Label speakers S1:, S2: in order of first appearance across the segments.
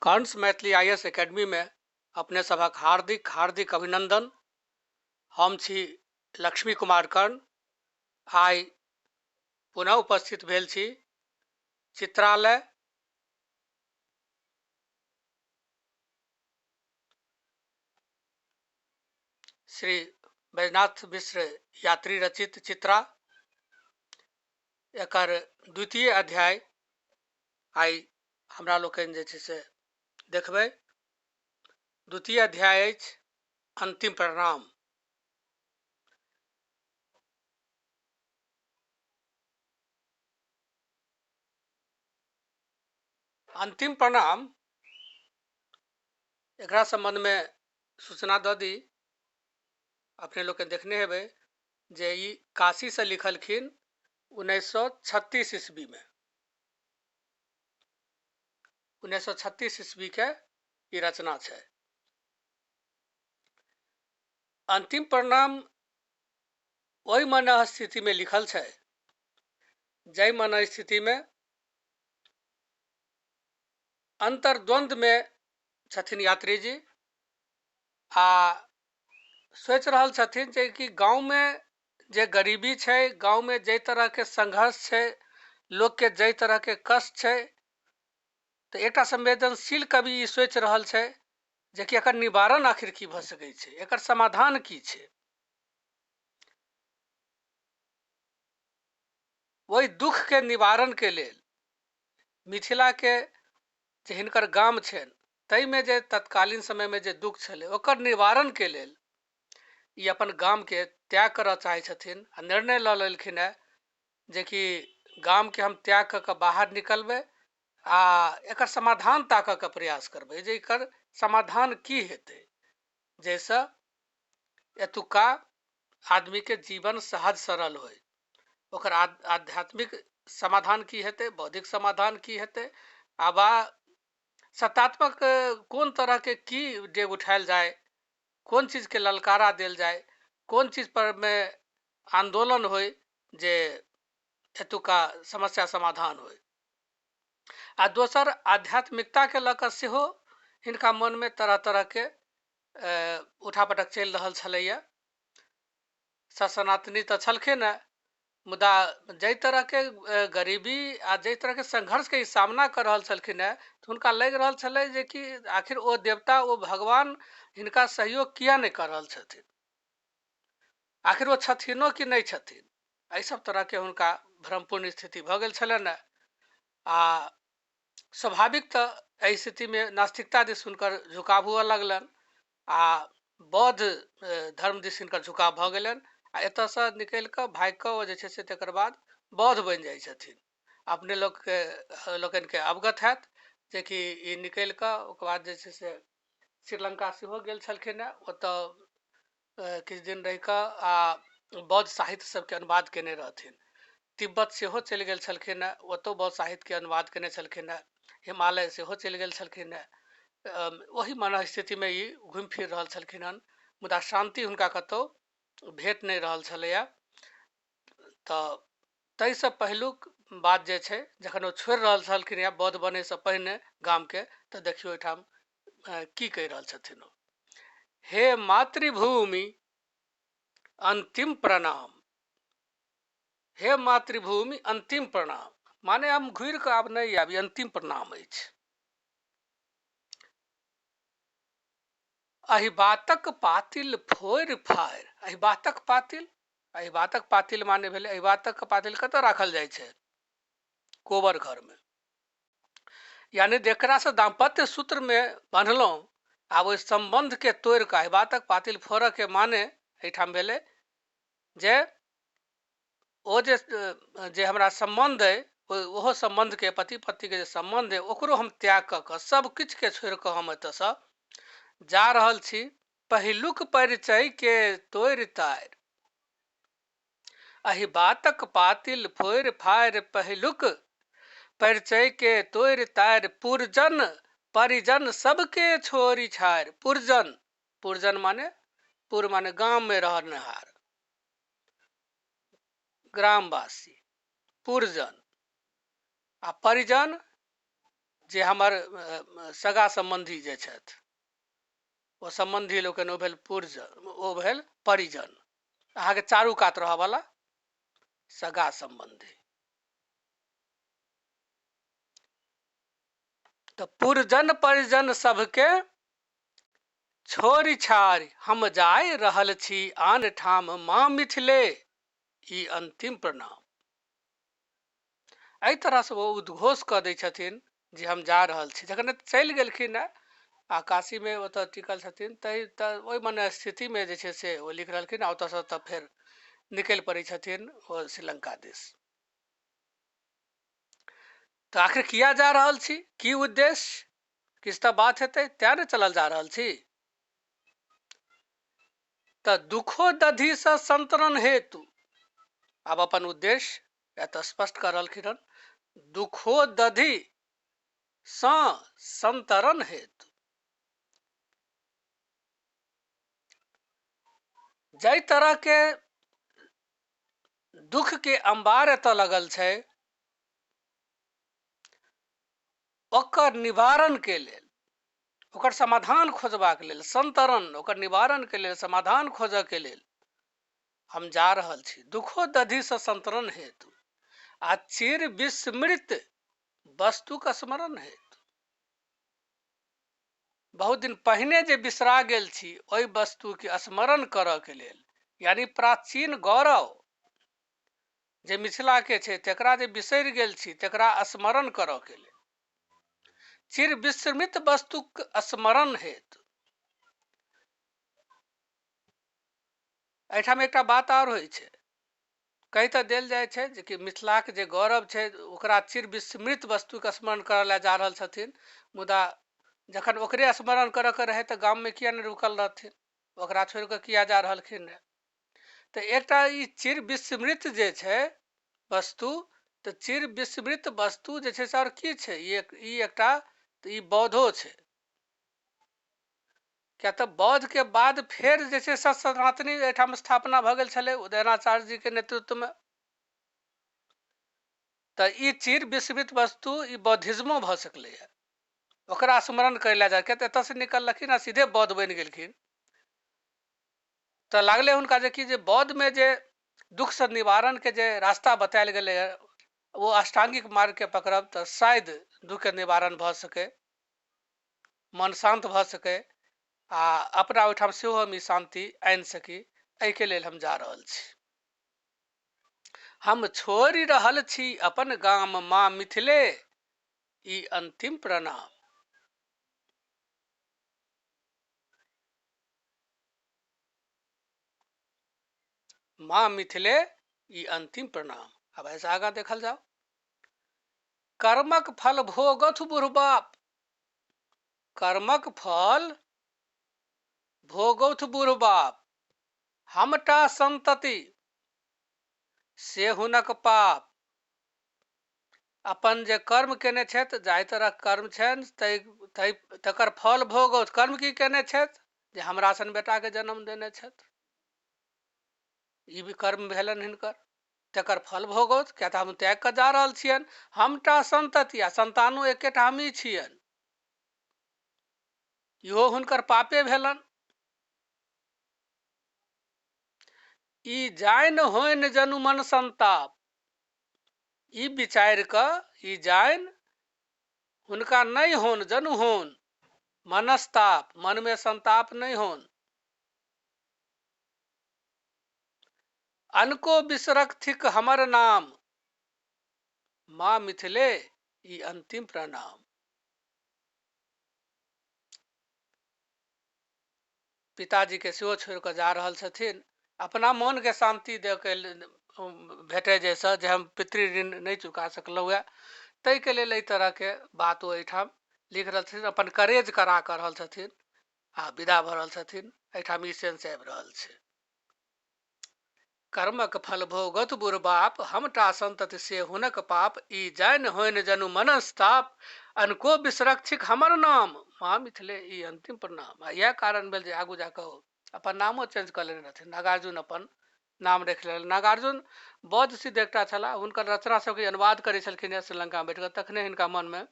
S1: कर्णस Maithili IAS academy में अपने सभक हार्दिक हार्दिक अभिनंदन। हम छी लक्ष्मी कुमार कर्ण। आइ पुनः उपस्थित भेल छी चित्रालय श्री बैजनाथ मिश्र यात्री रचित चित्रा एकर द्वितीय अध्याय आइ हमरा लोकनि जे छै से देखबै। द्वितीय अध्याय अछि अंतिम प्रणाम। अंतिम प्रणाम एकरा संबंध में सूचना दऽ दी। अपने लोग देखने हेबै जे ई काशी से लिखलखिन 1936 ईस्वी में। 1936 ईस्वी के ई रचना छै। अंतिम प्रणाम ओहि मन स्थिति में लिखल छै जय मन स्थिति में अंतर्द्वंद में छथिन यात्री जी आ सोच रहल छथिन जे कि गांव में जे गरीबी छै, गांव में जे तरह के संघर्ष छै, लोग के जे तरह के कष्ट छै, तो एकटा संवेदनशील कवि ई सोच रहल छै जे कि एकर निवारण आखिर की भ सकै छै, एकर समाधान की छै। वही दुख के निवारण के लेल मिथिला के जे हिनकर गाम छनि तई में जे तत्कालीन समय में जे दुख छलै ओकर निवारण के लेल ई अपन गाम के त्याग करऽ चाहै छथिन आ निर्णय लऽ लेलखिन है जे कि गाम के हम त्याग कऽ के बाहर निकलबै आ एकर समाधान ताकऽ के प्रयास करबै जे एकर समाधान की हेतै जैसे एतुका आदमी के जीवन सहज सरल होय। ओकर आध्यात्मिक समाधान की हेतै, बौद्धिक समाधान की हेतै, आबा सत्तात्मक कोन तरह के की डेग उठायल जाए, कोन चीज के ललकारा देल जाए, कोन चीज पर में आंदोलन होय जे एतुका समस्या समाधान होय। आ दोसर आध्यात्मिकता के लऽ कऽ सेहो हिनका मन में तरह तरह के उठापटक चलि रहल छलैया। सनातनी तऽ छलखिन है, मुदा जै तरह के गरीबी आ जै तरह के संघर्ष के सामना कर रहल छलखिन है तो हुनका लग रहल छलै जे कि आखिर ओ देवता ओ भगवान हिनका सहयोग किया नहीं कर रहल छथिन, आखिर वो छथिनो कि नहीं छथिन। एहि सब तरह के हुनका भ्रमपूर्ण स्थिति भऽ गेल छलनि है। आ स्वाभाविक तऽ एहि स्थिति में नास्तिकता दिस हुनकर झुकाव हुअ लगलनि आ बौद्ध धर्म दिस हिनकर झुकाव भऽ गेलनि आ एतऽसँ निकलि कऽ भागि कऽ ओ जे छै से तकर बाद बौद्ध बनि जाइ छथिन। अपने लोकनि के अवगत हैत जे कि ई निकलि कऽ ओकर बाद जे छै से श्रीलंका सेहो गेल छलखिन है, ओतऽ किछु दिन रहि कऽ आ बौद्ध साहित्य सबके अनुवाद केने रहथिन। तिब्बत सेहो चलि गेल छलखिन है, ओतौ बौद्ध साहित्य के अनुवाद केने छलखिन है। हिमालय सेहो चलि गेल छलखिन है। वही मन स्थिति में ई घुमि फिर रहल छलखिन हन, मुदा शांति हुनका कतौ भेट नहीं रहल छलैया। तऽ ताहिसँ पहिलुक बात जे छै जखन ओ छोड़ि रहल छलखिन है बौद्ध बनयसँ पहिने गाम के, तऽ देखियौ ओहिठाम की कहि रहल छथिन ओ। हे मातृभूमि अंतिम प्रणाम, हे मातृभूमि अंतिम प्रणाम, माने हम घुरि कऽ आब नहीं आबी, अंतिम प्रणाम अछि। अहिबातक पातिल फोड़ि फाड़ि, अहिबातक पातिल, अहिबातक पातिल माने भेलै अहिबातक पातिल कतऽ राखल जाइ छै, कोबर घर में, यानी जेकरा से दाम्पत्य सूत्र में बंधलहुँ आब ओहि संबंध के तोड़ि कऽ अहिबातक पातिल फोड़ऽ के माने एहिठाम भेलै जे ओ जे हमरा संबंध अइ ओहो संबंध के पति पत्नी के जे संबंध अइ ओकरो हम त्याग कऽ कऽ सब किछु के छोड़ि कऽ हम एतऽसँ जा रहल छी पहिलुक परिचय के तोड़ि ताड़ि। अहिबातक पातिल फोड़ि फाड़ि पहिलुक परिचय के तोड़ि ताड़ि, पुरजन परिजन सबके छोड़ि छाड़ि। पुरजन, पुरजन माने पुर माने गांव में रहनिहार, ग्रामवासी पुरजन, आ परिजन जे हमर सगा सम्बन्धी जे छथि ओ सम्बन्धी लोकनि ओ भेल पुरजन, ओ भेल परिजन, अहाँके चारू कात रहऽवाला सगा सम्बन्धी। तऽ पुरजन परिजन सबके छोड़ि छाड़ि हम जाय रहल छी आन ठाम माँ मिथिले ई अंतिम प्रणाम। एहि तरहसँ ओ उद्घोष कऽ दै छथिन जे हम जा रहल छी। जखन चलि गेलखिन हेँ आ काशीमे ओतऽ टिकल छथिन तऽ ओहि मने स्थितिमे जे छै से ओ लिख रहलखिन, आ ओतऽसँ तऽ फेर निकलि पड़ै छथिन ओ श्रीलंका दिस। तऽ आखिर किया जा रहल छी, की उद्देश्य, किछु तऽ बात हेतै, तेँ ने चलल जा रहल छी। तऽ दुखो दधिसँ संतरण हेतु, आब अपन उद्देश्य एतऽ स्पष्ट कर रहलखिन हन, दुखो दधि सँ संतरण हेतु। जाहि तरह के दुख के अंबार एतऽ लगल छै, ओकर निवारण के लेल, ओकर समाधान खोजबाक लेल, संतरण ओकर निवारण के लेल, समाधान खोजऽ के लेल हम जा रहल छी, दुखो दधि से संतरण हेतु आ चिर विस्मृत वस्तुक स्मरण हेतु। बहुत दिन पहिने जे बिसरा गेल छी ओहि वस्तु के स्मरण करऽ के लेल, यानी प्राचीन गौरव जे मिथिला के छै तकरा जे बिसरि गेल छी तकरा स्मरण करऽ के लेल, चिर विस्मृत वस्तुक स्मरण हेतु। एहिठाम एकटा बात और होइ छै, कहि तऽ देल जाइ छै जे कि मिथिलाक जे गौरव छै ओकरा चिर विस्मृत वस्तुके स्मरण करऽ लए जा रहल छथिन, मुदा जखन ओकरे स्मरण करऽ के रहै तऽ गाममे किया नहि रुकल रहथिन, ओकरा छोड़ि कऽ किया जा रहलखिन रहे। तऽ एकटा ई चिर विस्मृत जे छै वस्तु, तऽ चिर विस्मृत वस्तु जे छै से और की छै, ई एकटा तऽ ई बौद्धो छै। किया तऽ बौद्ध के बाद फेर जे छै सनातनी एहिठाम स्थापना भऽ गेल छलै उदयनाचार्य जी के नेतृत्वमे। तऽ ई चिर विस्मृत वस्तु ई बौद्धिज्मो भऽ सकलैए, ओकरा स्मरण करै लए जा, किया तऽ एतऽसँ निकललखिन आ सीधे बौद्ध बनि गेलखिन। तऽ लागलै हुनका जे कि जे बौद्धमे जे दुखसँ निवारणके जे रास्ता बतायल गेलै है, वो अष्टांगिक मार्ग के पकड़ब तऽ शायद दुख के निवारण भऽ सकै, मन शांत भऽ सकै आ अपना ओहिठाम सेहो हम ई शांति आनि सकी, एहिके लेल हम जा रहल छी। हम छोड़ि रहल छी अपन गाम माँ मिथिले ई अंतिम प्रणाम। माँ मिथिले ई अंतिम प्रणाम। अब ऐसा आगा देखल जाओ, कर्मक फल भोगथु बुढ़ बाप, कर्मक फल भोगथु बुढ़ बाप, हमटा संतति से हुनक पाप। अपन जे कर्म केने छथि, जाहि तरह कर्म छनि तकर फल भोगौत। कर्म की केने छथि, जे हमरा सन बेटाके जन्म देने छथि, ई भी कर्म भेलनि हिनकर, तकर फल भोगौत। किया तऽ हम त्याग कऽ जा रहल छियनि, हमटा संतति आ संतानो एकेटा हमही छियनि, इहो हुनकर पापे भेलनि। ई जानि होइन जनु मन संताप, ई विचारि कऽ, ई जानि हुनका नहि होन, जनु होन मनस्ताप, मन में संताप नहीं होन। अनको बिसरक थिक हमर नाम, माँ मिथिले ई अंतिम प्रणाम। पिताजी के सेहो छोड़ि कऽ जा रहल छथिन, अपना मन के शांति दे के भेटे जैसा, जे हम पितृ ऋण नहीं चुका सकलहुँ है, ताहिके लेल एहि तरह के बात ओ एहिठाम लिख रहल छथिन, अपन करेज करा कऽ रहल छथिन आ विदा भऽ रहल छथिन। एहिठाम ई सेंस आबि रहल छै, कर्मक फल भोगत बुढ़ बाप, हमटा संतति से हुनक पाप। ई जानि होइन जनु मनस्ताप, अनको बिसरक थिक हमर नाम, माँ मिथिले ई अंतिम प्रणाम। आ इएह कारण भेल जे आगू जाकऽ अपन नामो चेंज कऽ लेने रहथिन, नागार्जुन अपन नाम रखि लेलनि। नागार्जुन बौद्ध सिद्ध एकटा छलाह, हुनकर रचना सबके अनुवाद करै छलखिन श्रीलंका में बैठ कऽ, तखने हिनका मनमे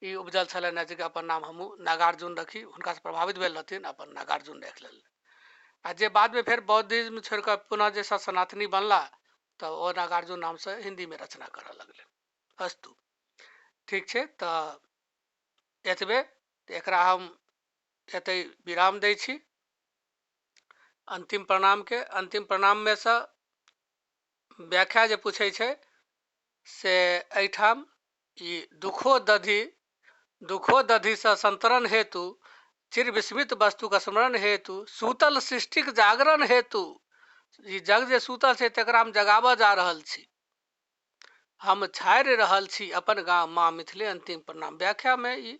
S1: ई उपजल छलनि हेँ जे अपन नाम हमहूँ नागार्जुन रखी, हुनकासँ प्रभावित भेल रहथिन, अपन नागार्जुन राखि लेलनि। आ जे बादमे फेर बौद्धिज्म छोड़ि कऽ पुनः जे सनातनी बनला तऽ ओ नागार्जुन नामसँ हिन्दीमे रचना करऽ लगलै। अस्तु, ठीक छै, तऽ एतबे एकरा हम एतै विराम दै छी। अंतिम प्रणामके, अंतिम प्रणाममे सँ व्याख्या जे पूछै छै से एहिठाम ई दुखो दधिसँ संतरण हेतु, चिर विस्मित वस्तुक स्मरण हेतु, सूतल सृष्टिक जागरण हेतु, ई जग जे सूतल छै तकरा हम जगाबऽ जा रहल छी, हम छाड़ि रहल छी अपन गाम माँ मिथिले। अंतिम प्रणाम व्याख्यामे ई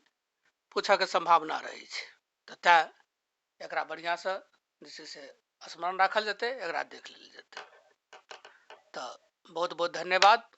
S1: पूछऽके संभावना रहै छै, तऽ तेँ एकरा बढ़िआँसँ जे छै से स्मरण राखल जेतै, एकरा देख लेल जेतै। तऽ बहुत बहुत धन्यवाद।